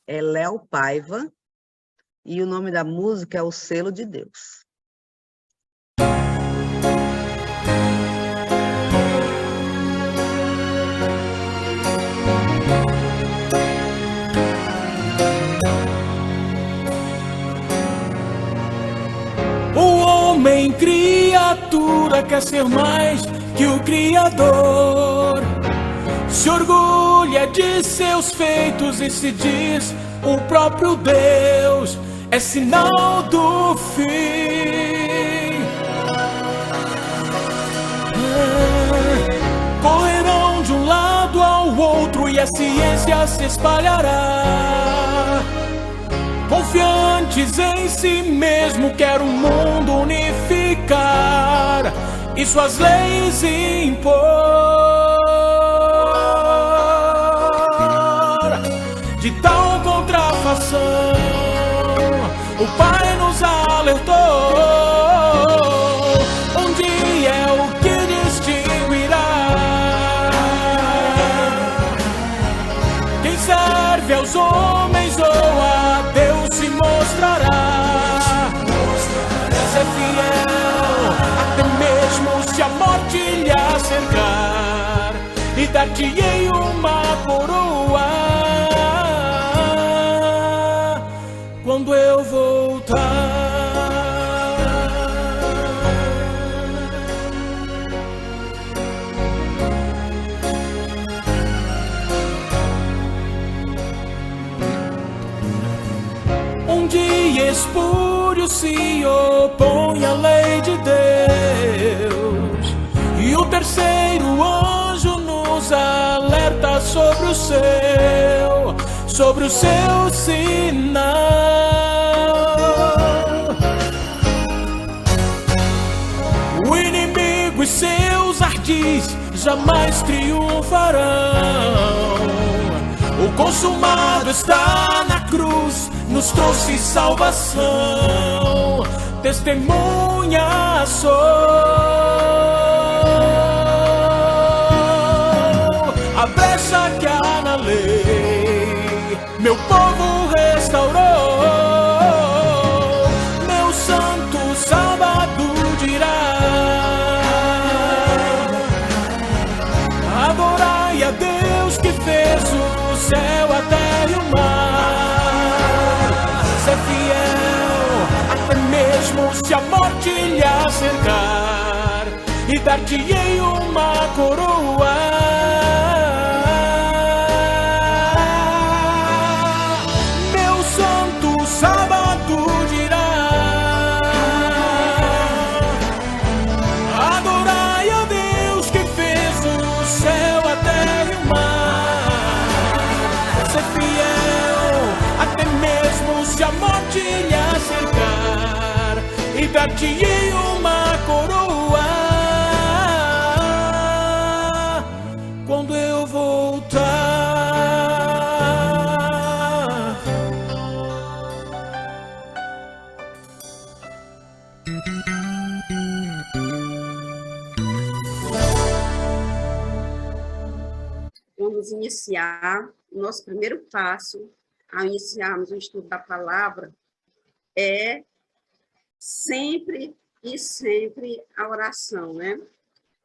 é Léo Paiva, e o nome da música é O Selo de Deus. O homem criatura quer ser mais que o Criador. Se orgulha de seus feitos e se diz o próprio Deus. É sinal do fim. Correrão de um lado ao outro e a ciência se espalhará. Confiantes em si mesmo, quer o mundo unificar e suas leis impor. De tal contrafação, o Pai nos alertou. Um dia é o que distinguirá quem serve aos homens ou a Deus se mostrará. Ser fiel até mesmo se a morte lhe cercar, e dar-te-ei uma coroa quando eu voltar. Um dia espúrio se opõe à lei de Deus, e o terceiro anjo nos alerta sobre o seu sinal. O inimigo e seus ardis jamais triunfarão. O consumado está na cruz, nos trouxe salvação. Testemunha sou, a brecha que há na lei, meu povo restaurou. Meu santo sábado dirá: adorai a Deus que fez o céu, a terra e o mar. Ser fiel até mesmo se a morte lhe cercar, e dar-te-ei uma coroa. Meu santo sábado dirá: adorai a Deus que fez o céu, a terra e o mar. Ser fiel até mesmo se a morte lhe cercar, e dar-te-ei uma coroa quando eu voltar. Vamos iniciar. O nosso primeiro passo, ao iniciarmos o estudo da palavra, é sempre e sempre a oração, né?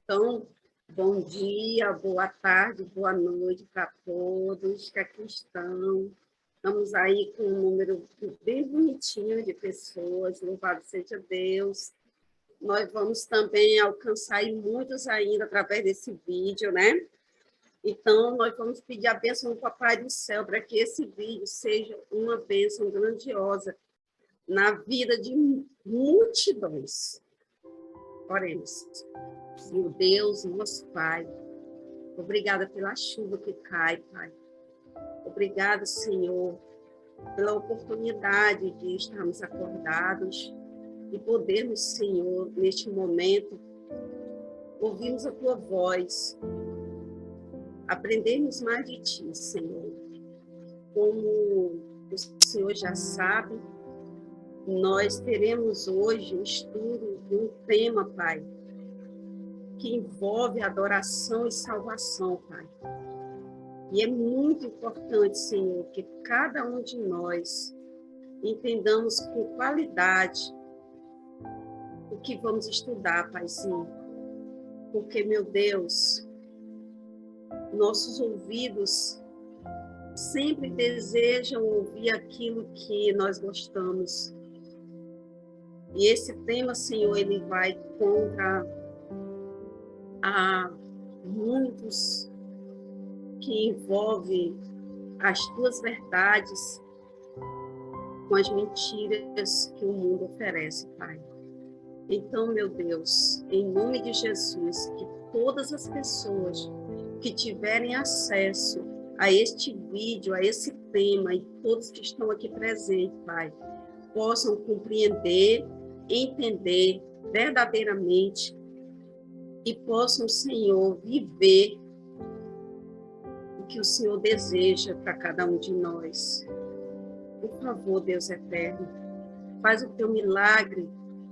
Então, bom dia, boa tarde, boa noite para todos que aqui estão. Estamos aí com um número bem bonitinho de pessoas, louvado seja Deus. Nós vamos também alcançar muitos ainda através desse vídeo, né? Então, nós vamos pedir a bênção do Papai do Céu para que esse vídeo seja uma bênção grandiosa na vida de multidões. Oremos. Meu Deus, nosso Pai, obrigada pela chuva que cai, Pai. Obrigada, Senhor, pela oportunidade de estarmos acordados e podermos, Senhor, neste momento, ouvirmos a Tua voz, aprendermos mais de Ti, Senhor. Como o Senhor já sabe, nós teremos hoje um estudo de um tema, Pai, que envolve adoração e salvação, Pai. E é muito importante, Senhor, que cada um de nós entendamos com qualidade o que vamos estudar, Paizinho. Porque, meu Deus, nossos ouvidos sempre desejam ouvir aquilo que nós gostamos. E esse tema, Senhor, ele vai contra a muitos que envolvem as tuas verdades com as mentiras que o mundo oferece, Pai. Então, meu Deus, em nome de Jesus, que todas as pessoas que tiverem acesso a este vídeo, a esse tema, e todos que estão aqui presentes, Pai, possam compreender, entender verdadeiramente e possam, Senhor, viver o que o Senhor deseja para cada um de nós. Por favor, Deus eterno, faz o teu milagre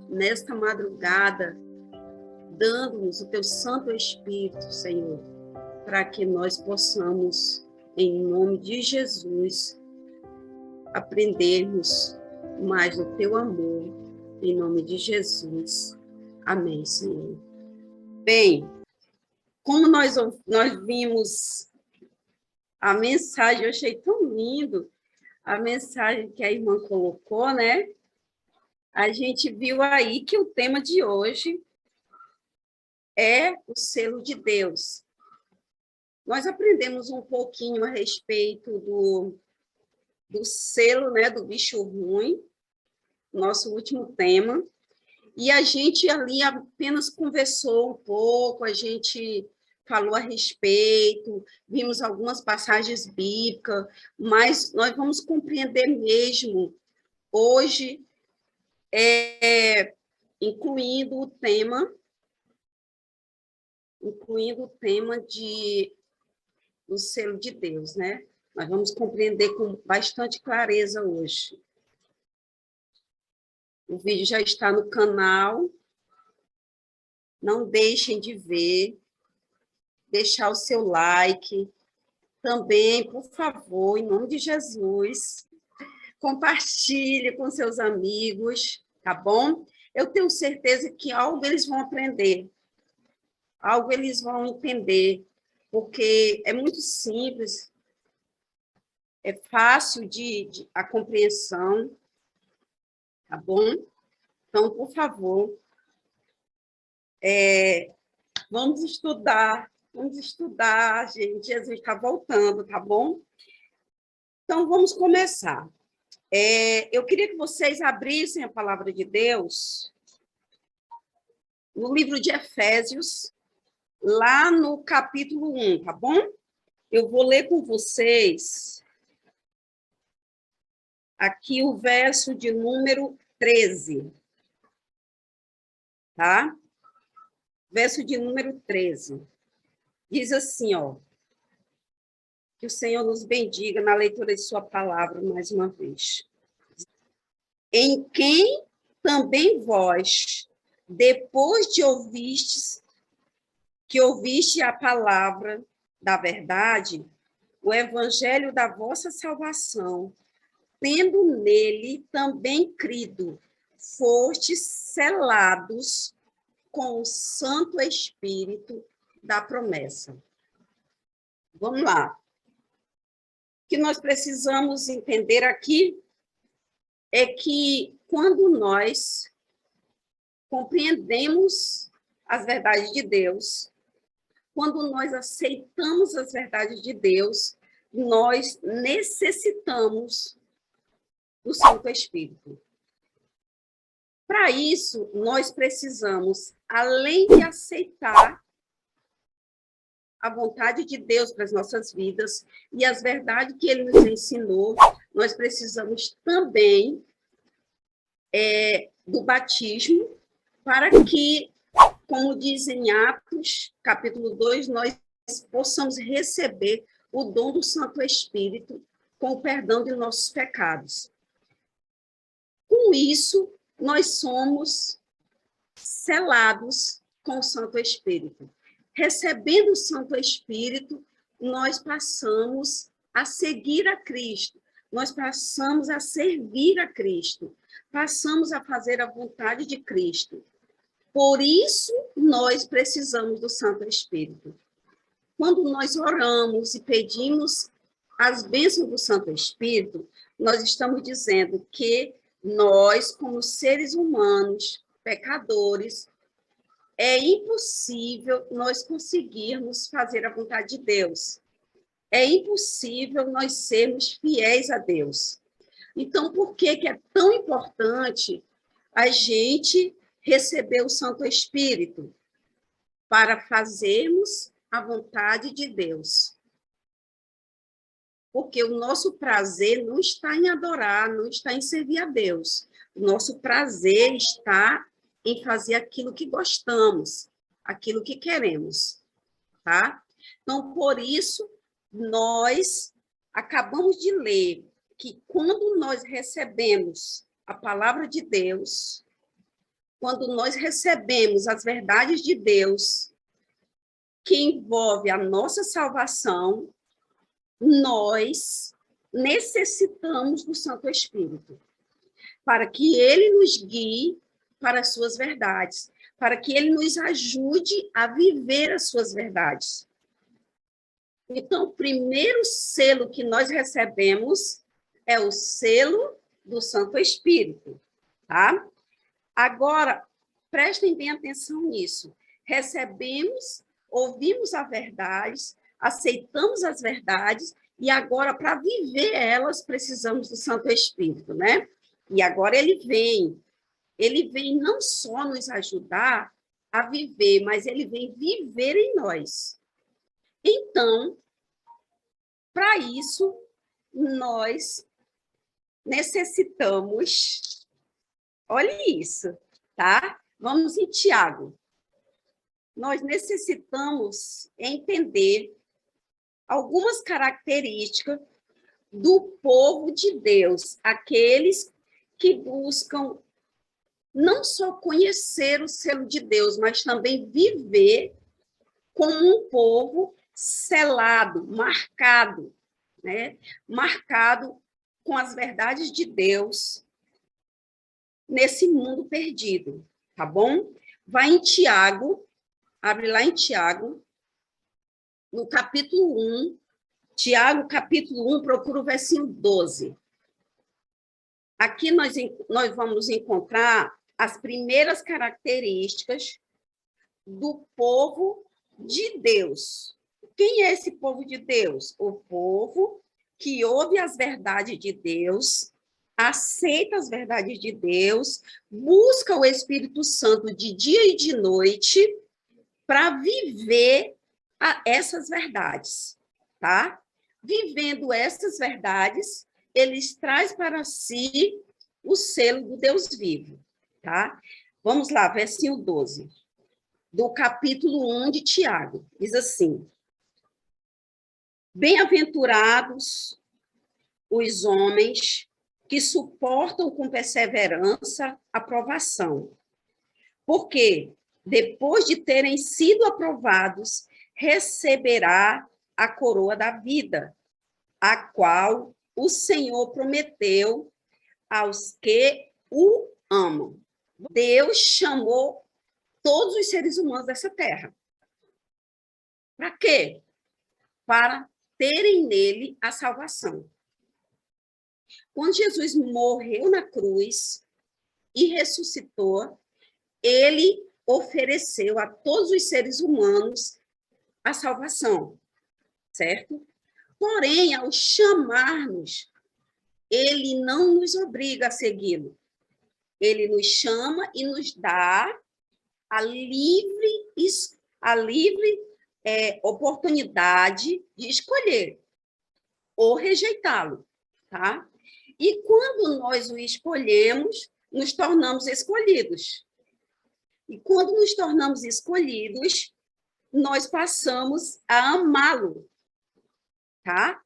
nesta madrugada, dando-nos o teu Santo Espírito, Senhor, para que nós possamos, em nome de Jesus, aprendermos mais do teu amor, em nome de Jesus. Amém, Senhor. Bem, como nós vimos a mensagem, eu achei tão lindo a mensagem que a irmã colocou, né? A gente viu aí que o tema de hoje é o selo de Deus. Nós aprendemos um pouquinho a respeito do selo, né, do bicho ruim, nosso último tema, e a gente ali apenas conversou um pouco, a gente falou a respeito, vimos algumas passagens bíblicas, mas nós vamos compreender mesmo hoje, incluindo o tema do selo de Deus, né? Nós vamos compreender com bastante clareza hoje. O vídeo já está no canal. Não deixem de ver, deixar o seu like. Também, por favor, em nome de Jesus, compartilhe com seus amigos, tá bom? Eu tenho certeza que algo eles vão aprender, algo eles vão entender, porque é muito simples, é fácil a compreensão, tá bom? Então, por favor, vamos estudar, gente. Jesus está voltando, tá bom? Então, vamos começar. Eu queria que vocês abrissem a palavra de Deus no livro de Efésios, lá no capítulo 1, tá bom? Eu vou ler com vocês aqui o verso de número 13, tá? Verso de número 13. Diz assim, ó, que o Senhor nos bendiga na leitura de sua palavra mais uma vez. Em quem também vós, depois de ouviste a palavra da verdade, o evangelho da vossa salvação, tendo nele também crido, fostes selados com o Santo Espírito da promessa. Vamos lá. O que nós precisamos entender aqui é que quando nós compreendemos as verdades de Deus, quando nós aceitamos as verdades de Deus, nós necessitamos do Santo Espírito. Para isso, nós precisamos, além de aceitar a vontade de Deus para as nossas vidas e as verdades que Ele nos ensinou, nós precisamos também do batismo, para que, como diz em Atos, capítulo 2, nós possamos receber o dom do Santo Espírito com o perdão de nossos pecados. Com isso, nós somos selados com o Santo Espírito. Recebendo o Santo Espírito, nós passamos a seguir a Cristo, nós passamos a servir a Cristo, passamos a fazer a vontade de Cristo. Por isso, nós precisamos do Santo Espírito. Quando nós oramos e pedimos as bênçãos do Santo Espírito, nós estamos dizendo que nós, como seres humanos, pecadores, é impossível nós conseguirmos fazer a vontade de Deus. É impossível nós sermos fiéis a Deus. Então, por que é tão importante a gente receber o Santo Espírito? Para fazermos a vontade de Deus. Porque o nosso prazer não está em adorar, não está em servir a Deus. O nosso prazer está em fazer aquilo que gostamos, aquilo que queremos, tá? Então, por isso, nós acabamos de ler que quando nós recebemos a palavra de Deus, quando nós recebemos as verdades de Deus, que envolve a nossa salvação, nós necessitamos do Santo Espírito, para que ele nos guie para as suas verdades, para que ele nos ajude a viver as suas verdades. Então, o primeiro selo que nós recebemos é o selo do Santo Espírito, tá? Agora, prestem bem atenção nisso. Recebemos, ouvimos as verdades, aceitamos as verdades, e agora, para viver elas, precisamos do Santo Espírito, né? E agora ele vem não só nos ajudar a viver, mas ele vem viver em nós. Então, para isso, nós necessitamos, olha isso, tá? Vamos em Tiago. Nós necessitamos entender algumas características do povo de Deus, aqueles que buscam não só conhecer o selo de Deus, mas também viver como um povo selado, marcado, né? Marcado com as verdades de Deus nesse mundo perdido, tá bom? Vai em Tiago, abre lá em Tiago, no capítulo 1, Tiago, capítulo 1, procura o versículo 12. Aqui nós vamos encontrar as primeiras características do povo de Deus. Quem é esse povo de Deus? O povo que ouve as verdades de Deus, aceita as verdades de Deus, busca o Espírito Santo de dia e de noite para viver essas verdades, tá? Vivendo essas verdades, eles trazem para si o selo do Deus vivo, tá? Vamos lá, versículo 12, do capítulo 1 de Tiago, diz assim: Bem-aventurados os homens que suportam com perseverança a provação, porque, depois de terem sido aprovados, receberá a coroa da vida, a qual o Senhor prometeu aos que o amam. Deus chamou todos os seres humanos dessa terra. Para quê? Para terem nele a salvação. Quando Jesus morreu na cruz e ressuscitou, ele ofereceu a todos os seres humanos a salvação, certo? Porém, ao chamar-nos, ele não nos obriga a segui-lo. Ele nos chama e nos dá a livre oportunidade de escolher ou rejeitá-lo, tá? E quando nós o escolhemos, nos tornamos escolhidos. E quando nos tornamos escolhidos, nós passamos a amá-lo, tá?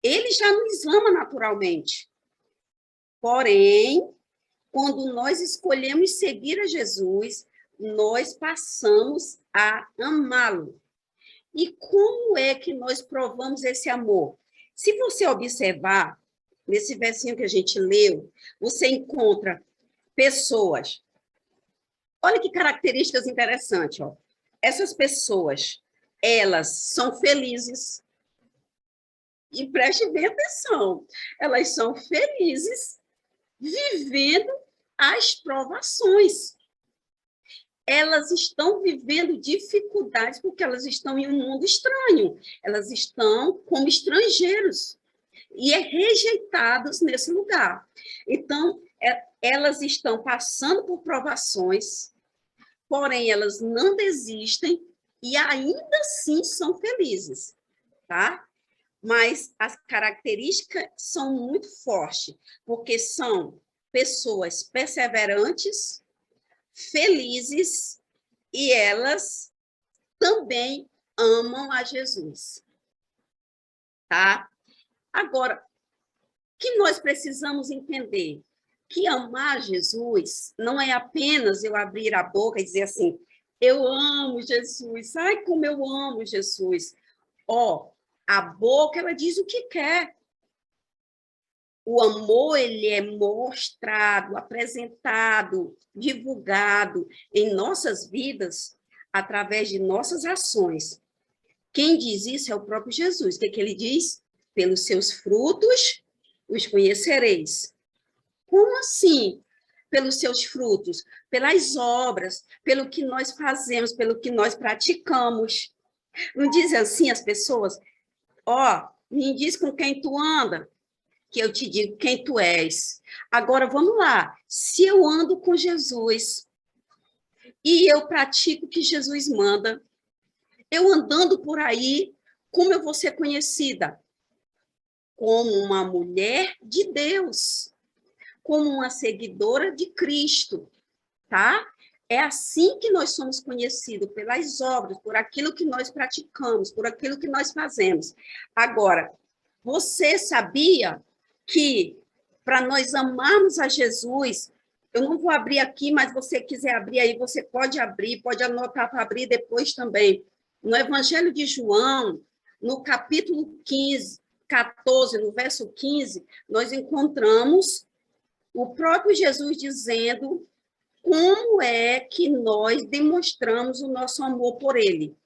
Ele já nos ama naturalmente. Porém, quando nós escolhemos seguir a Jesus, nós passamos a amá-lo. E como é que nós provamos esse amor? Se você observar, nesse versinho que a gente leu, você encontra pessoas. Olha que características interessantes, ó. Essas pessoas, elas são felizes. E preste bem atenção, elas são felizes vivendo as provações. Elas estão vivendo dificuldades porque elas estão em um mundo estranho. Elas estão como estrangeiros e rejeitados nesse lugar. Então, elas estão passando por provações, porém elas não desistem e ainda assim são felizes, tá? Mas as características são muito fortes, porque são pessoas perseverantes, felizes, e elas também amam a Jesus, tá? Agora, o que nós precisamos entender? Que amar Jesus não é apenas eu abrir a boca e dizer assim, eu amo Jesus, ai, como eu amo Jesus. Ó, a boca, ela diz o que quer. O amor, ele é mostrado, apresentado, divulgado em nossas vidas através de nossas ações. Quem diz isso é o próprio Jesus. O que ele diz? Pelos seus frutos os conhecereis. Como assim? Pelos seus frutos, pelas obras, pelo que nós fazemos, pelo que nós praticamos. Não dizem assim as pessoas? Ó, me diz com quem tu anda, que eu te digo quem tu és. Agora, vamos lá. Se eu ando com Jesus e eu pratico o que Jesus manda, eu andando por aí, como eu vou ser conhecida? Como uma mulher de Deus, como uma seguidora de Cristo, tá? É assim que nós somos conhecidos, pelas obras, por aquilo que nós praticamos, por aquilo que nós fazemos. Agora, você sabia que para nós amarmos a Jesus, eu não vou abrir aqui, mas você quiser abrir aí, você pode abrir, pode anotar para abrir depois também. No Evangelho de João, no capítulo 15, 14, no verso 15, nós encontramos o próprio Jesus dizendo como é que nós demonstramos o nosso amor por ele,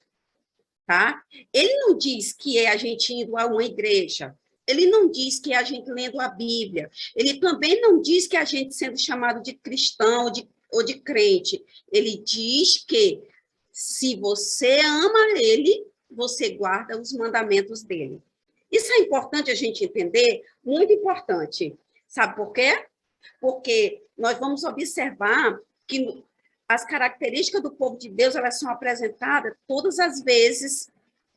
tá? Ele não diz que é a gente indo a uma igreja, ele não diz que é a gente lendo a Bíblia, ele também não diz que é a gente sendo chamado de cristão ou de crente, ele diz que se você ama ele, você guarda os mandamentos dele. Isso é importante a gente entender, muito importante. Sabe por quê? Porque nós vamos observar que as características do povo de Deus, elas são apresentadas todas as vezes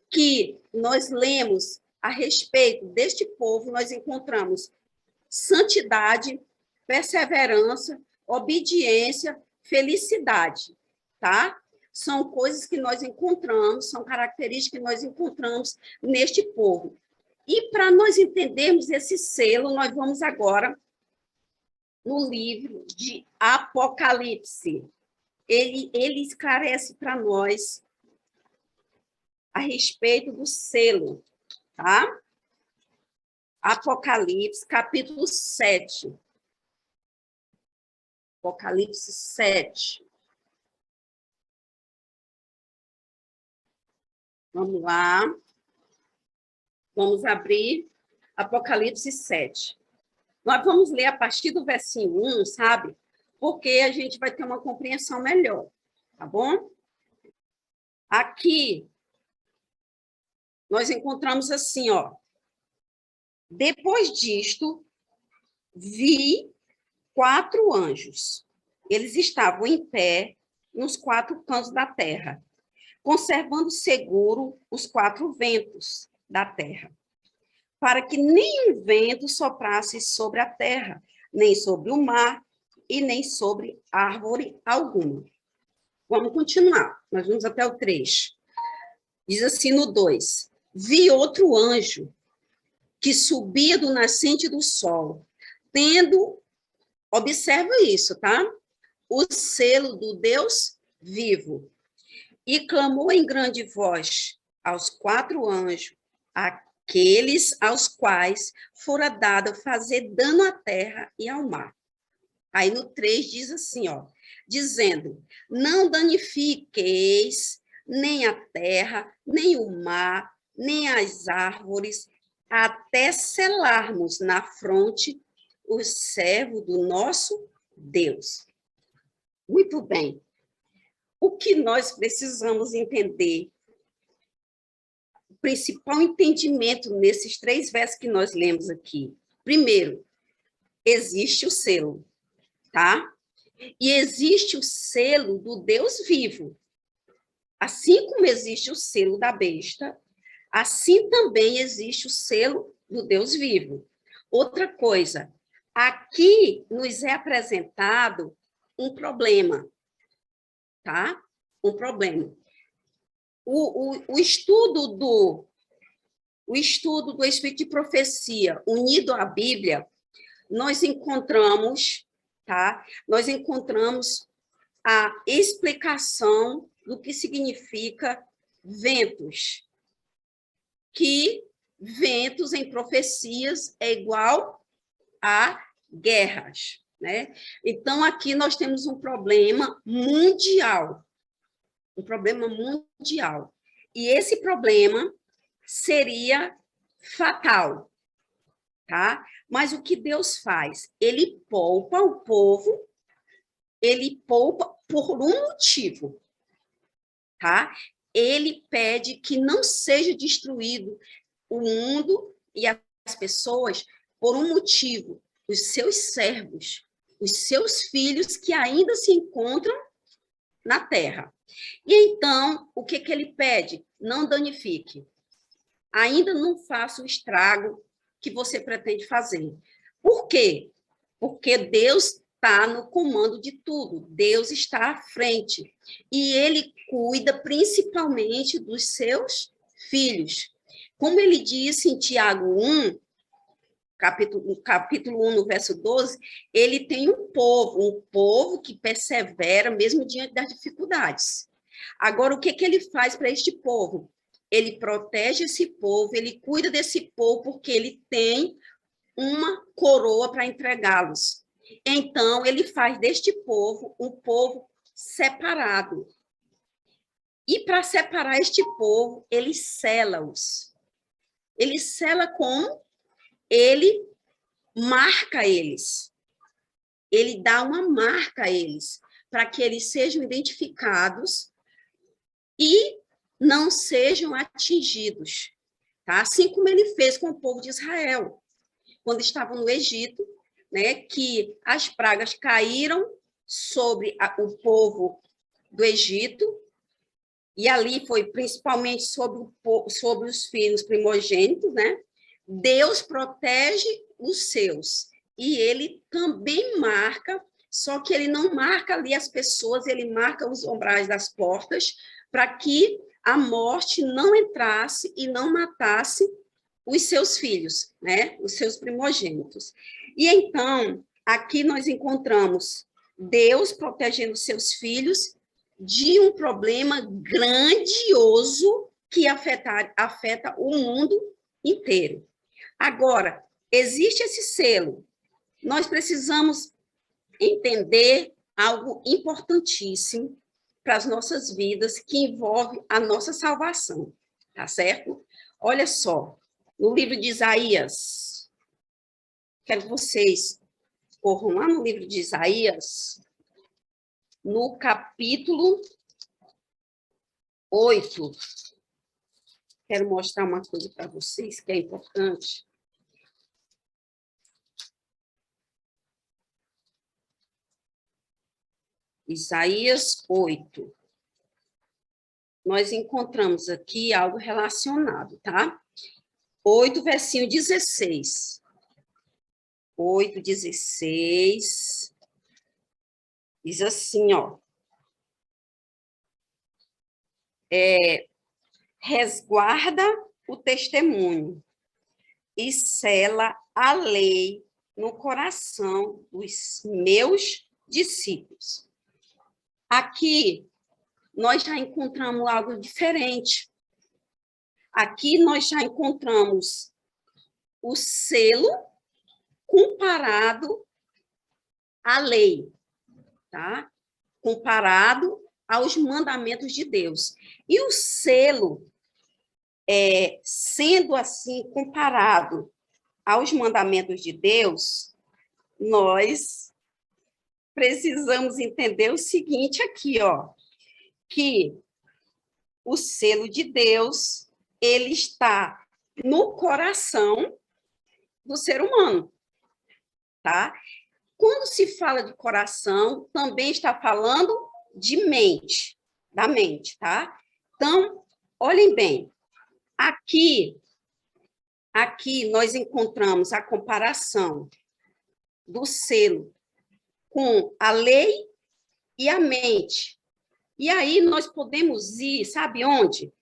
que nós lemos a respeito deste povo, nós encontramos santidade, perseverança, obediência, felicidade, tá? São coisas que nós encontramos, são características que nós encontramos neste povo. E para nós entendermos esse selo, nós vamos agora no livro de Apocalipse. Ele esclarece para nós a respeito do selo, tá? Apocalipse, capítulo 7. Apocalipse 7. Vamos lá. Vamos abrir Apocalipse 7. Nós vamos ler a partir do versinho 1, sabe? Porque a gente vai ter uma compreensão melhor, tá bom? Aqui, nós encontramos assim, ó. Depois disto, vi 4 anjos. Eles estavam em pé nos 4 cantos da terra, conservando seguro os 4 ventos da terra, para que nenhum vento soprasse sobre a terra, nem sobre o mar, e nem sobre árvore alguma. Vamos continuar, nós vamos até o 3. Diz assim no 2, vi outro anjo que subia do nascente do sol, tendo, observa isso, tá? O selo do Deus vivo, e clamou em grande voz, aos 4 anjos, aqueles aos quais fora dado fazer dano à terra e ao mar. Aí no 3 diz assim, ó, dizendo, não danifiqueis nem a terra, nem o mar, nem as árvores, até selarmos na fronte o servo do nosso Deus. Muito bem. O que nós precisamos entender? O principal entendimento nesses 3 versos que nós lemos aqui. Primeiro, existe o selo, tá? E existe o selo do Deus vivo. Assim como existe o selo da besta, assim também existe o selo do Deus vivo. Outra coisa, aqui nos é apresentado um problema, tá? Um problema. O estudo do Espírito de Profecia unido à Bíblia, nós encontramos, tá? Nós encontramos a explicação do que significa ventos, que ventos em profecias é igual a guerras, né? Então, aqui nós temos um problema mundial, e esse problema seria fatal, tá? Mas o que Deus faz? Ele poupa o povo, ele poupa por um motivo, tá? Ele pede que não seja destruído o mundo e as pessoas por um motivo, os seus servos, os seus filhos que ainda se encontram na terra. E então, o que ele pede? Não danifique. Ainda não faça o estrago que você pretende fazer. Por quê? Porque Deus está no comando de tudo. Deus está à frente. E ele cuida principalmente dos seus filhos. Como ele disse em Tiago 1, capítulo 1, no verso 12, ele tem um povo que persevera mesmo diante das dificuldades. Agora, o que ele faz para este povo? Ele protege esse povo, ele cuida desse povo, porque ele tem uma coroa para entregá-los. Então, ele faz deste povo um povo separado. E para separar este povo, ele sela-os. Ele sela como? Ele marca eles. Ele dá uma marca a eles, para que eles sejam identificados e não sejam atingidos, tá? Assim como ele fez com o povo de Israel, quando estavam no Egito, né, que as pragas caíram sobre o povo do Egito, e ali foi principalmente sobre os filhos primogênitos, né? Deus protege os seus, e ele também marca, só que ele não marca ali as pessoas, ele marca os umbrais das portas, para que a morte não entrasse e não matasse os seus filhos, né? Os seus primogênitos. E então, aqui nós encontramos Deus protegendo seus filhos de um problema grandioso que afeta o mundo inteiro. Agora, existe esse selo. Nós precisamos entender algo importantíssimo para as nossas vidas, que envolve a nossa salvação, tá certo? Olha só, no livro de Isaías, quero que vocês corram lá no livro de Isaías, no capítulo 8. Quero mostrar uma coisa para vocês que é importante. Isaías 8. Nós encontramos aqui algo relacionado, tá? 8, versinho 16. 8, 16. Diz assim, ó. Resguarda o testemunho e sela a lei no coração dos meus discípulos. Aqui, nós já encontramos algo diferente. Aqui nós já encontramos o selo comparado à lei, tá? Comparado aos mandamentos de Deus. E o selo, sendo assim comparado aos mandamentos de Deus, nós precisamos entender o seguinte aqui, ó, que o selo de Deus, ele está no coração do ser humano, tá? Quando se fala de coração, também está falando de mente, da mente, tá? Então, olhem bem, aqui nós encontramos a comparação do selo com a lei e a mente. E aí nós podemos ir, sabe onde?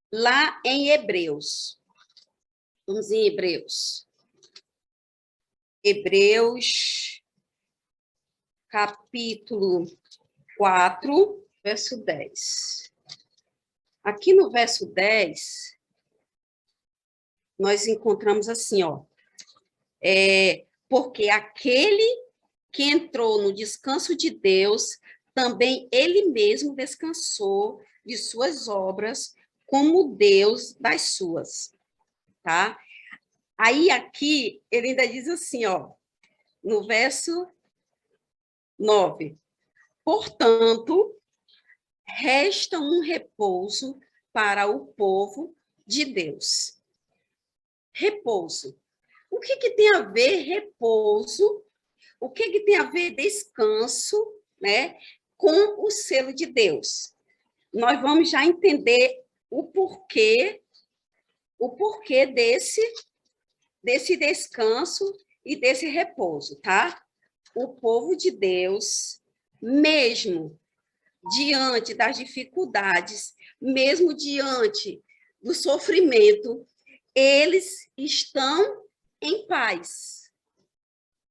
Lá em Hebreus. Vamos em Hebreus. Hebreus, capítulo 4, verso 10. Aqui no verso 10, nós encontramos assim, ó. Porque aquele que entrou no descanso de Deus, também ele mesmo descansou de suas obras, como Deus das suas, tá? Aí aqui ele ainda diz assim, ó, no verso 9: portanto, resta um repouso para o povo de Deus. Repouso. O que tem a ver repouso? O que tem a ver descanso, né, com o selo de Deus? Nós vamos já entender o porquê desse descanso e desse repouso, tá? O povo de Deus, mesmo diante das dificuldades, mesmo diante do sofrimento, eles estão em paz.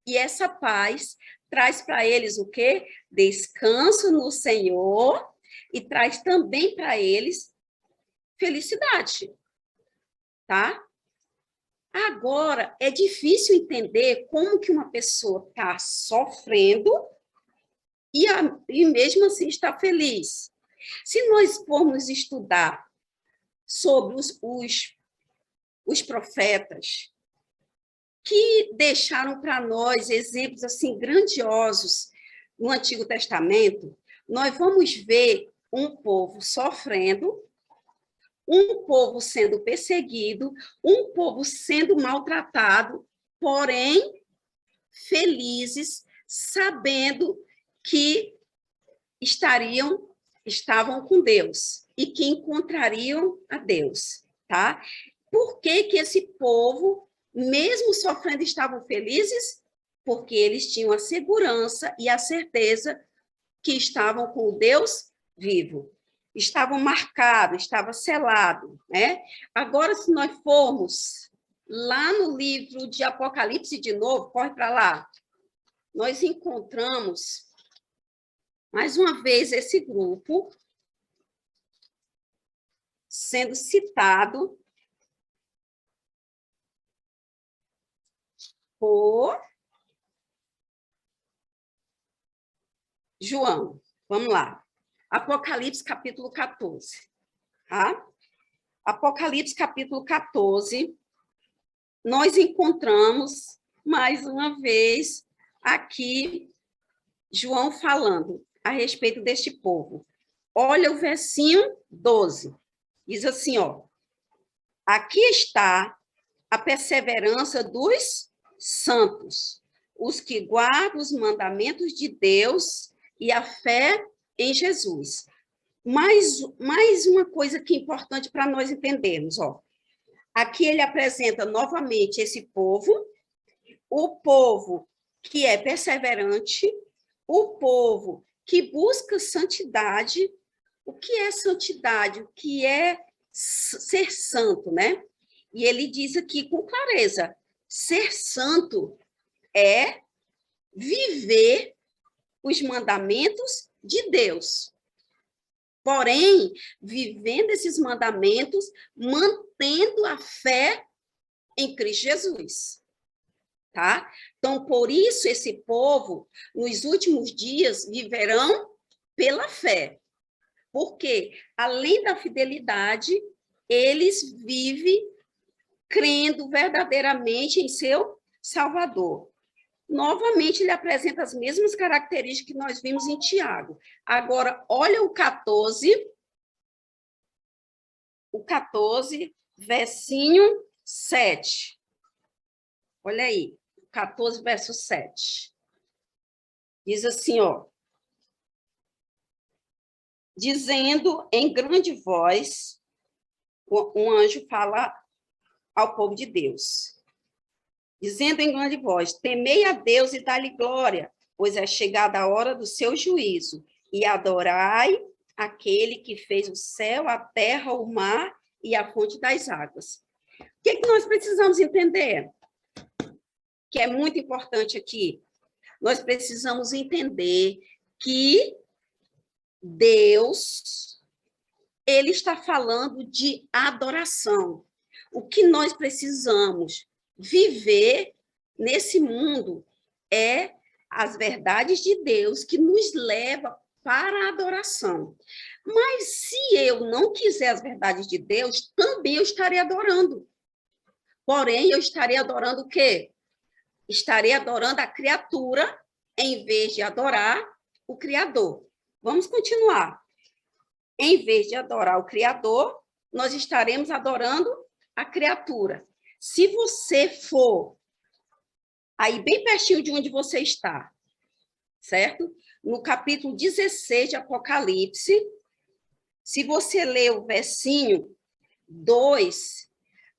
E essa paz traz para eles o quê? Descanso no Senhor e traz também para eles felicidade, tá? Agora, é difícil entender como que uma pessoa está sofrendo e mesmo assim está feliz. Se nós formos estudar sobre os profetas, que deixaram para nós exemplos assim grandiosos no Antigo Testamento, nós vamos ver um povo sofrendo, um povo sendo perseguido, um povo sendo maltratado, porém felizes, sabendo que estavam com Deus e que encontrariam a Deus, tá? Por que esse povo, mesmo sofrendo, estavam felizes? Porque eles tinham a segurança e a certeza que estavam com o Deus vivo. Estavam marcados, estava selado, né? Agora, se nós formos lá no livro de Apocalipse de novo, corre para lá, nós encontramos, mais uma vez, esse grupo sendo citado por João. Vamos lá. Apocalipse, capítulo 14. Tá? Apocalipse, capítulo 14, nós encontramos, mais uma vez, aqui, João falando a respeito deste povo. Olha o versinho 12. Diz assim, ó. Aqui está a perseverança dos santos, os que guardam os mandamentos de Deus e a fé em Jesus. Mais uma coisa que é importante para nós entendermos, ó. Aqui ele apresenta novamente esse povo, o povo que é perseverante, o povo que busca santidade. O que é santidade? O que é ser santo, né? E ele diz aqui com clareza, ser santo é viver os mandamentos de Deus. Porém, vivendo esses mandamentos, mantendo a fé em Cristo Jesus. Tá? Então, por isso, esse povo, nos últimos dias, viverão pela fé. Porque, além da fidelidade, eles vivem crendo verdadeiramente em seu Salvador. Novamente, ele apresenta as mesmas características que nós vimos em Tiago. Agora, olha o 14, versinho 7. Olha aí, 14, verso 7. Diz assim, ó. Dizendo em grande voz, um anjo fala ao povo de Deus. Dizendo em grande voz, temei a Deus e dá-lhe glória, pois é chegada a hora do seu juízo, e adorai aquele que fez o céu, a terra, o mar e a fonte das águas. O que é que nós precisamos entender? Que é muito importante aqui. Nós precisamos entender que Deus, ele está falando de adoração. O que nós precisamos viver nesse mundo é as verdades de Deus que nos leva para a adoração. Mas se eu não quiser as verdades de Deus, também eu estarei adorando. Porém, eu estarei adorando o quê? Estarei adorando a criatura em vez de adorar o Criador. Vamos continuar. Em vez de adorar o Criador, nós estaremos adorando a criatura. Se você for aí bem pertinho de onde você está, certo? No capítulo 16 de Apocalipse, se você ler o versinho 2,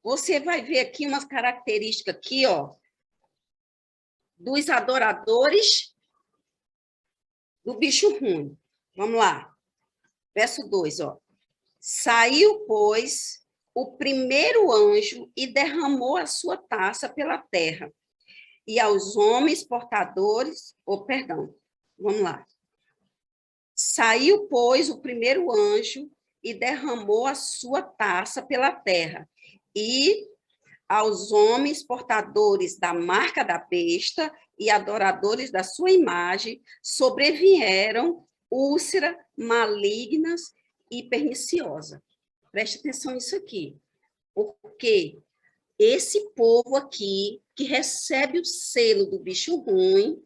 você vai ver aqui umas características aqui, ó, dos adoradores do bicho ruim. Vamos lá. Verso 2, ó. Saiu, pois, o primeiro anjo e derramou a sua taça pela terra. E aos homens portadores... vamos lá. Saiu, pois, o primeiro anjo e derramou a sua taça pela terra. E aos homens portadores da marca da besta e adoradores da sua imagem sobrevieram úlceras malignas e perniciosas. Preste atenção nisso aqui, porque esse povo aqui, que recebe o selo do bicho ruim,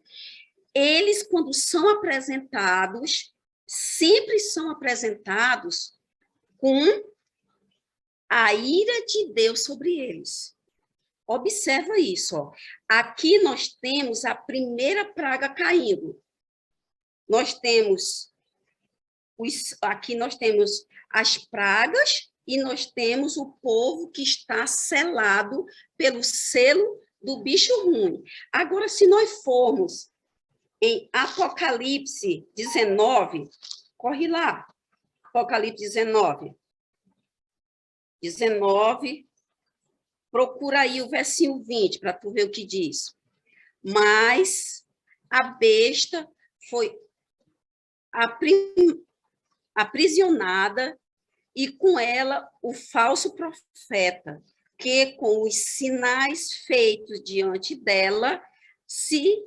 eles, quando são apresentados, sempre são apresentados com a ira de Deus sobre eles. Observa isso, ó. Aqui nós temos a primeira praga caindo. Aqui nós temos as pragas e nós temos o povo que está selado pelo selo do bicho ruim. Agora, se nós formos em Apocalipse 19, corre lá, Apocalipse 19, procura aí o versinho 20, para tu ver o que diz. Mas a besta foi aprisionada e com ela o falso profeta, que com os sinais feitos diante dela se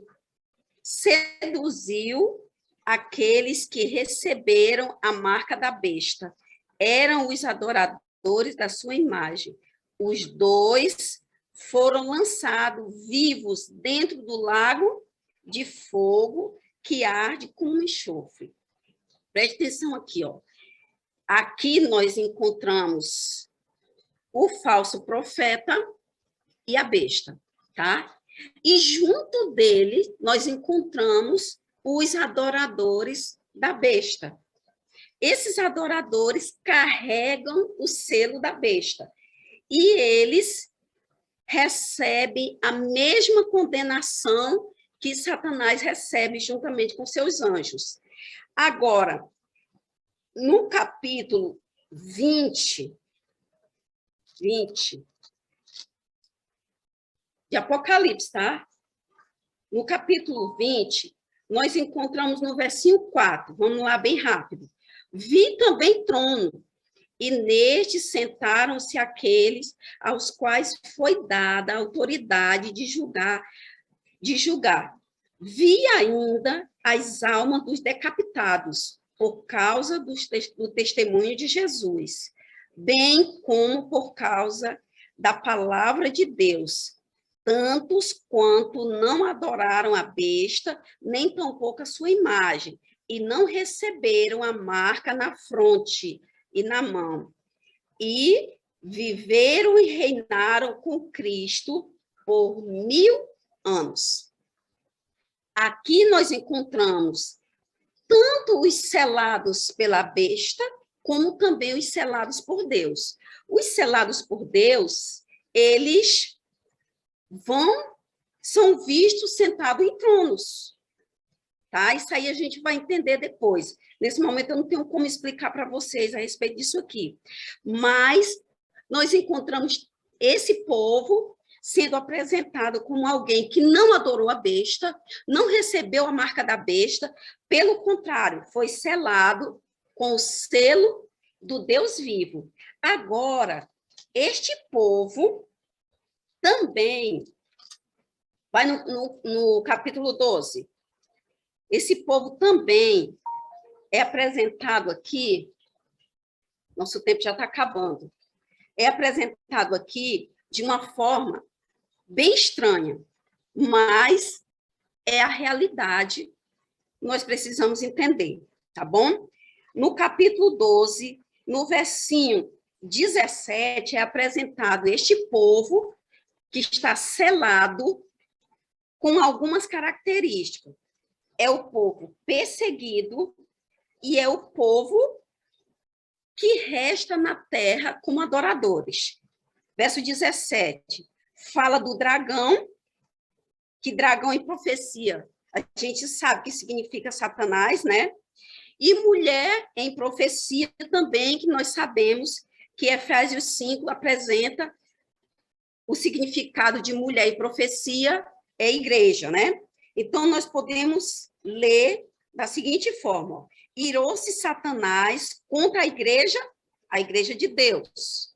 seduziu aqueles que receberam a marca da besta. Eram os adoradores da sua imagem. Os dois foram lançados vivos dentro do lago de fogo que arde como enxofre. Preste atenção aqui, ó. Aqui nós encontramos o falso profeta e a besta, tá? E junto dele nós encontramos os adoradores da besta. Esses adoradores carregam o selo da besta e eles recebem a mesma condenação que Satanás recebe juntamente com seus anjos. Agora, no capítulo 20 de Apocalipse, tá? No capítulo 20, nós encontramos no versinho 4, vamos lá bem rápido. Vi também trono, e neste sentaram-se aqueles aos quais foi dada a autoridade de julgar. Vi ainda as almas dos decapitados, por causa do testemunho de Jesus, bem como por causa da palavra de Deus, tantos quanto não adoraram a besta, nem tampouco a sua imagem, e não receberam a marca na fronte e na mão. E viveram e reinaram com Cristo por 1000 anos. Aqui nós encontramos tanto os selados pela besta, como também os selados por Deus. Os selados por Deus, eles são vistos sentados em tronos. Tá? Isso aí a gente vai entender depois. Nesse momento eu não tenho como explicar para vocês a respeito disso aqui. Mas nós encontramos esse povo sendo apresentado como alguém que não adorou a besta, não recebeu a marca da besta, pelo contrário, foi selado com o selo do Deus vivo. Agora, este povo também, vai no capítulo 12, esse povo também é apresentado aqui, nosso tempo já está acabando, é apresentado aqui de uma forma bem estranha, mas é a realidade, nós precisamos entender, tá bom? No capítulo 12, no versinho 17, é apresentado este povo que está selado com algumas características. É o povo perseguido e é o povo que resta na terra como adoradores. Verso 17, fala do dragão, que dragão em profecia, a gente sabe que significa Satanás, né? E mulher em profecia também, que nós sabemos que Efésios 5 apresenta o significado de mulher e profecia é igreja, né? Então, nós podemos ler da seguinte forma: irou-se Satanás contra a igreja de Deus,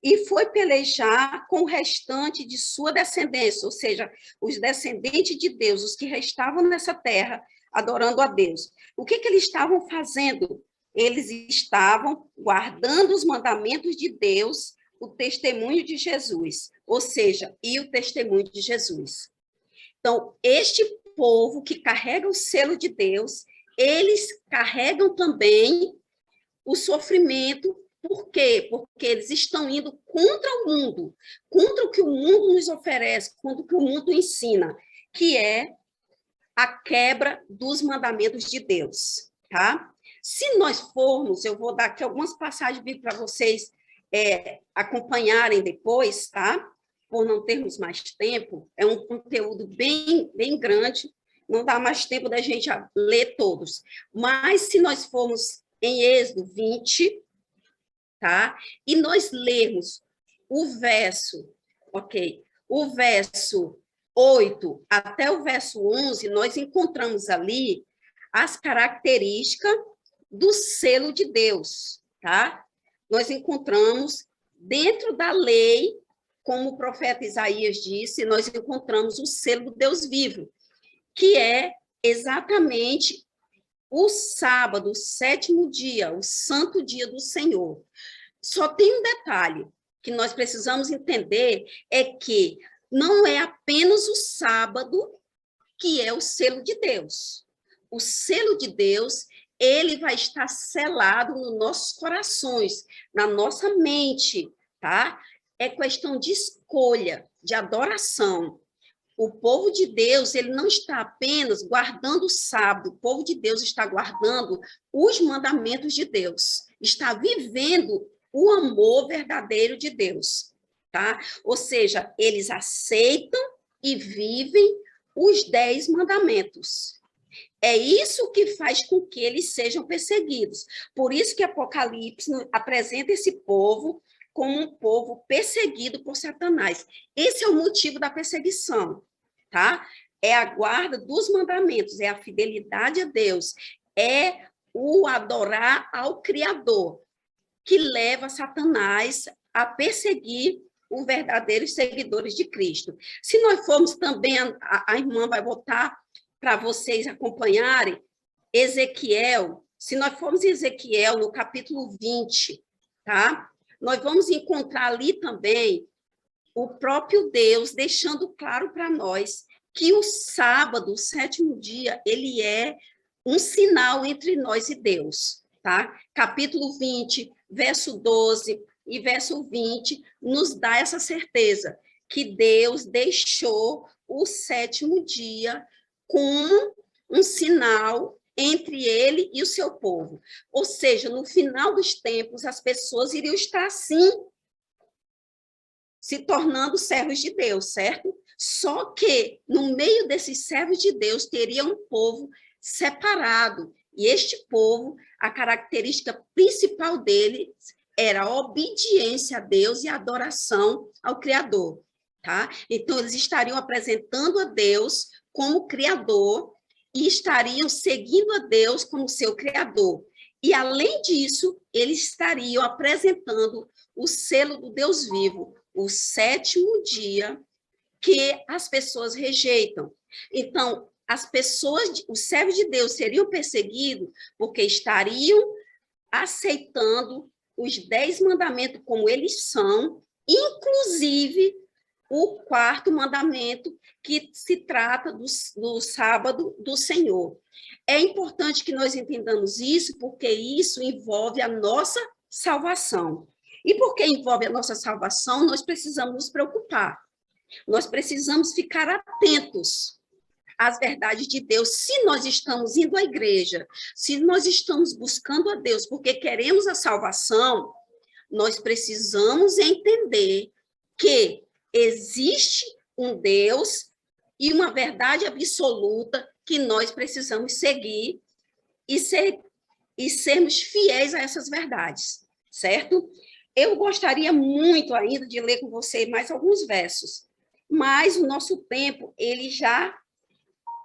e foi pelejar com o restante de sua descendência, ou seja, os descendentes de Deus, os que restavam nessa terra, adorando a Deus. O que eles estavam fazendo? Eles estavam guardando os mandamentos de Deus, o testemunho de Jesus, ou seja, e o testemunho de Jesus. Então, este povo que carrega o selo de Deus, eles carregam também o sofrimento. Por quê? Porque eles estão indo contra o mundo, contra o que o mundo nos oferece, contra o que o mundo ensina, que é a quebra dos mandamentos de Deus, tá? Se nós formos, eu vou dar aqui algumas passagens para vocês acompanharem depois, tá? Por não termos mais tempo, é um conteúdo bem, bem grande, não dá mais tempo da gente ler todos. Mas se nós formos em Êxodo 20, tá? E nós lermos o verso, o verso 8 até o verso 11, nós encontramos ali as características do selo de Deus, tá? Nós encontramos dentro da lei, como o profeta Isaías disse, nós encontramos o selo do Deus vivo, que é exatamente o sábado, o 7º dia, o santo dia do Senhor. Só tem um detalhe que nós precisamos entender, é que não é apenas o sábado que é o selo de Deus. O selo de Deus, ele vai estar selado nos nossos corações, na nossa mente, tá? É questão de escolha, de adoração. O povo de Deus, ele não está apenas guardando o sábado, o povo de Deus está guardando os mandamentos de Deus, está vivendo o amor verdadeiro de Deus, tá? Ou seja, eles aceitam e vivem os 10 mandamentos. É isso que faz com que eles sejam perseguidos. Por isso que Apocalipse apresenta esse povo como um povo perseguido por Satanás. Esse é o motivo da perseguição, tá? É a guarda dos mandamentos, é a fidelidade a Deus, é o adorar ao Criador, que leva Satanás a perseguir os verdadeiros seguidores de Cristo. Se nós formos também, a irmã vai botar para vocês acompanharem, Ezequiel, se nós formos em Ezequiel, no capítulo 20, tá? Nós vamos encontrar ali também o próprio Deus deixando claro para nós que o sábado, o sétimo dia, ele é um sinal entre nós e Deus, tá? Capítulo 20, verso 12 e verso 20, nos dá essa certeza, que Deus deixou o sétimo dia como um sinal entre ele e o seu povo. Ou seja, no final dos tempos, as pessoas iriam estar assim, se tornando servos de Deus, certo? Só que, no meio desses servos de Deus, teria um povo separado. E este povo, a característica principal dele era a obediência a Deus e a adoração ao Criador, tá? Então, eles estariam apresentando a Deus como Criador e estariam seguindo a Deus como seu Criador. E, além disso, eles estariam apresentando o selo do Deus vivo, o sétimo dia, que as pessoas rejeitam. Então, as pessoas, os servos de Deus seriam perseguidos porque estariam aceitando os 10 mandamentos como eles são, inclusive o quarto mandamento, que se trata do sábado do Senhor. É importante que nós entendamos isso, porque isso envolve a nossa salvação. E porque envolve a nossa salvação, nós precisamos nos preocupar. Nós precisamos ficar atentos às verdades de Deus. Se nós estamos indo à igreja, se nós estamos buscando a Deus porque queremos a salvação, nós precisamos entender que existe um Deus e uma verdade absoluta que nós precisamos seguir e sermos fiéis a essas verdades, certo? Eu gostaria muito ainda de ler com você mais alguns versos, mas o nosso tempo, ele já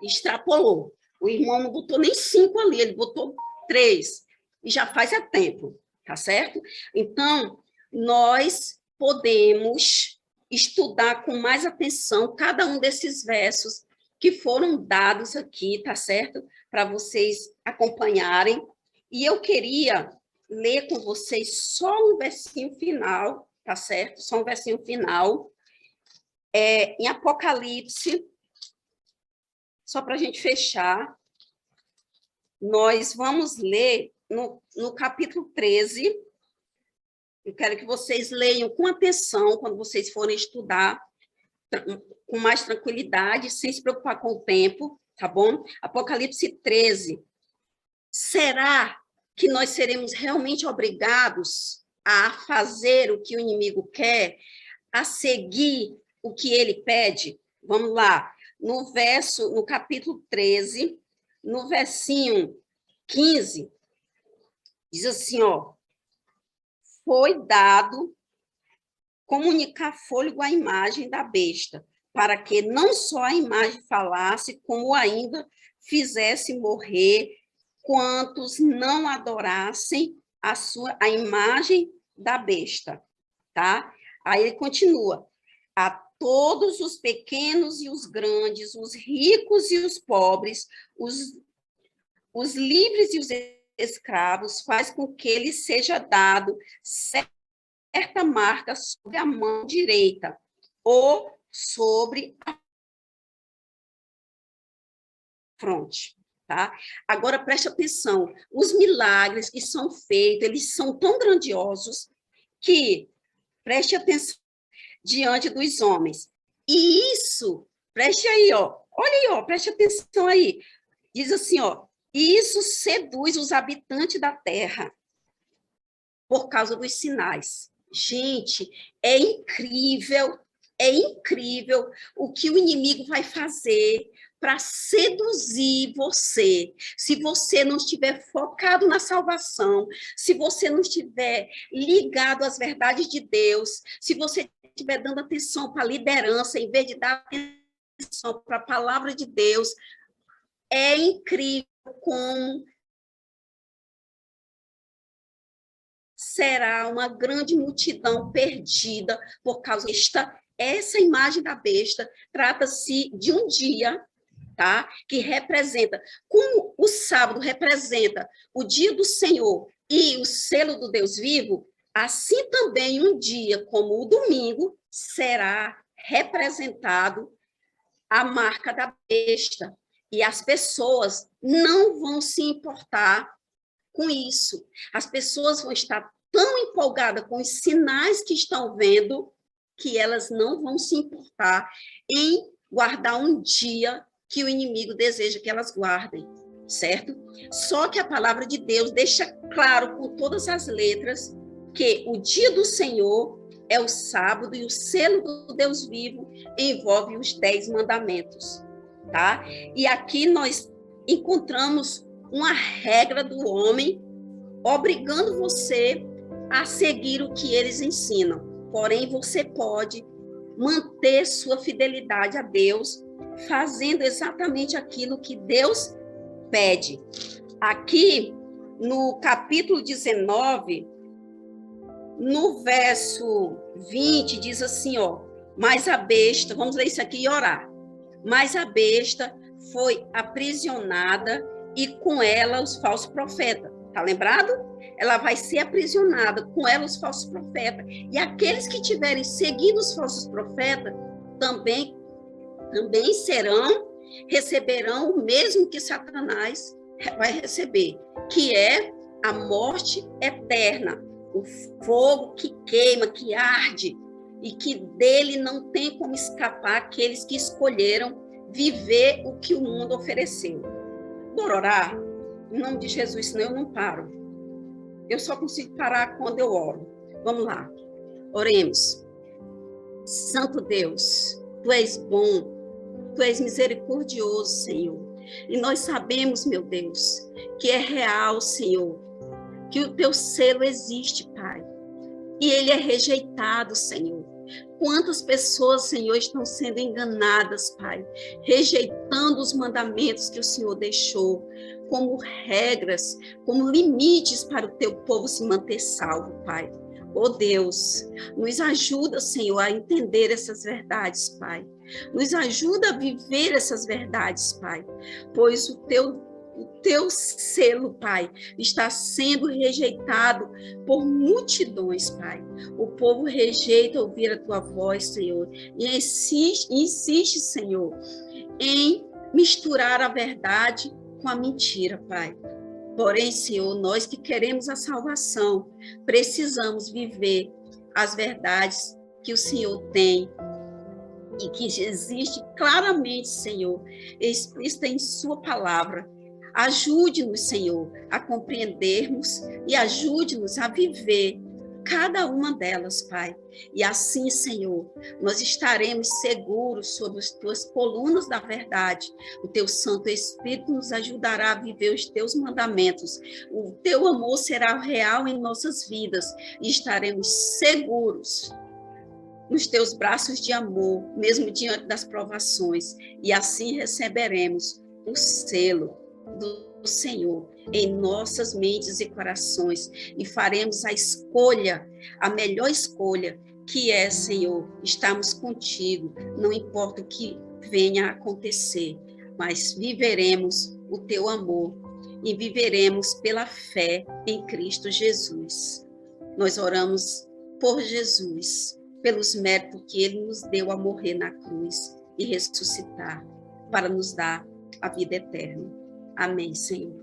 extrapolou. O irmão não botou nem 5 ali, ele botou 3, e já faz tempo, tá certo? Então, nós podemos estudar com mais atenção cada um desses versos que foram dados aqui, tá certo? Para vocês acompanharem. E eu queria ler com vocês só um versinho final, tá certo? Só um versinho final. Em Apocalipse, só para a gente fechar, nós vamos ler no capítulo 13. Eu quero que vocês leiam com atenção quando vocês forem estudar, com mais tranquilidade, sem se preocupar com o tempo, tá bom? Apocalipse 13. Será que nós seremos realmente obrigados a fazer o que o inimigo quer, a seguir o que ele pede? Vamos lá. No capítulo 13, no versinho 15, diz assim, ó: foi dado comunicar fôlego à imagem da besta, para que não só a imagem falasse, como ainda fizesse morrer quantos não adorassem a imagem da besta, tá? Aí ele continua: a todos os pequenos e os grandes, os ricos e os pobres, os livres e os escravos, faz com que lhe seja dado certa marca sobre a mão direita ou sobre a fronte, tá? Agora, preste atenção, os milagres que são feitos, eles são tão grandiosos que, preste atenção, diante dos homens. E isso, preste aí, ó, olha aí, ó, preste atenção aí, diz assim, ó: isso seduz os habitantes da terra por causa dos sinais. Gente, é incrível o que o inimigo vai fazer para seduzir você. Se você não estiver focado na salvação, se você não estiver ligado às verdades de Deus, se você estiver dando atenção para a liderança, em vez de dar atenção para a palavra de Deus, é incrível como será uma grande multidão perdida por causa essa imagem da besta trata-se de um dia, tá? Que representa, como o sábado representa o dia do Senhor e o selo do Deus vivo, assim também um dia como o domingo será representado a marca da besta. E as pessoas não vão se importar com isso. As pessoas vão estar tão empolgadas com os sinais que estão vendo que elas não vão se importar em guardar um dia que o inimigo deseja que elas guardem, certo? Só que a palavra de Deus deixa claro com todas as letras que o dia do Senhor é o sábado e o selo do Deus vivo envolve os 10 mandamentos, tá? E aqui nós encontramos uma regra do homem obrigando você a seguir o que eles ensinam. Porém, você pode manter sua fidelidade a Deus, fazendo exatamente aquilo que Deus pede. Aqui, no capítulo 19, no verso 20, diz assim, ó, mas a besta, vamos ler isso aqui e orar. Mas a besta foi aprisionada e com ela os falsos profetas. Tá lembrado? Ela vai ser aprisionada, com ela os falsos profetas. E aqueles que tiverem seguido os falsos profetas também receberão o mesmo que Satanás vai receber, que é a morte eterna, o fogo que queima, que arde, e que dele não tem como escapar aqueles que escolheram viver o que o mundo ofereceu. Bora orar? Em nome de Jesus, senão eu não paro. Eu só consigo parar quando eu oro. Vamos lá. Oremos. Santo Deus, Tu és bom, Tu és misericordioso, Senhor. E nós sabemos, meu Deus, que é real, Senhor, que o Teu selo existe, Pai. E ele é rejeitado, Senhor. Quantas pessoas, Senhor, estão sendo enganadas, Pai, rejeitando os mandamentos que o Senhor deixou, como regras, como limites para o teu povo se manter salvo, Pai. Oh Deus, nos ajuda, Senhor, a entender essas verdades, Pai. Nos ajuda a viver essas verdades, Pai, pois o teu selo, Pai, está sendo rejeitado por multidões, Pai. O povo rejeita ouvir a tua voz, Senhor, e insiste, Senhor, em misturar a verdade com a mentira, Pai. Porém, Senhor, nós que queremos a salvação, precisamos viver as verdades que o Senhor tem e que existe claramente, Senhor, explícita em sua palavra. Ajude-nos, Senhor, a compreendermos e ajude-nos a viver cada uma delas, Pai. E assim, Senhor, nós estaremos seguros sob as tuas colunas da verdade. O teu Santo Espírito nos ajudará a viver os teus mandamentos. O teu amor será real em nossas vidas e estaremos seguros nos teus braços de amor, mesmo diante das provações. E assim receberemos o selo do Senhor em nossas mentes e corações e faremos a escolha, a melhor escolha, que é, Senhor, estarmos contigo, não importa o que venha a acontecer, mas viveremos o teu amor e viveremos pela fé em Cristo Jesus. Nós oramos por Jesus, pelos méritos que ele nos deu a morrer na cruz e ressuscitar para nos dar a vida eterna. Amém, Senhor.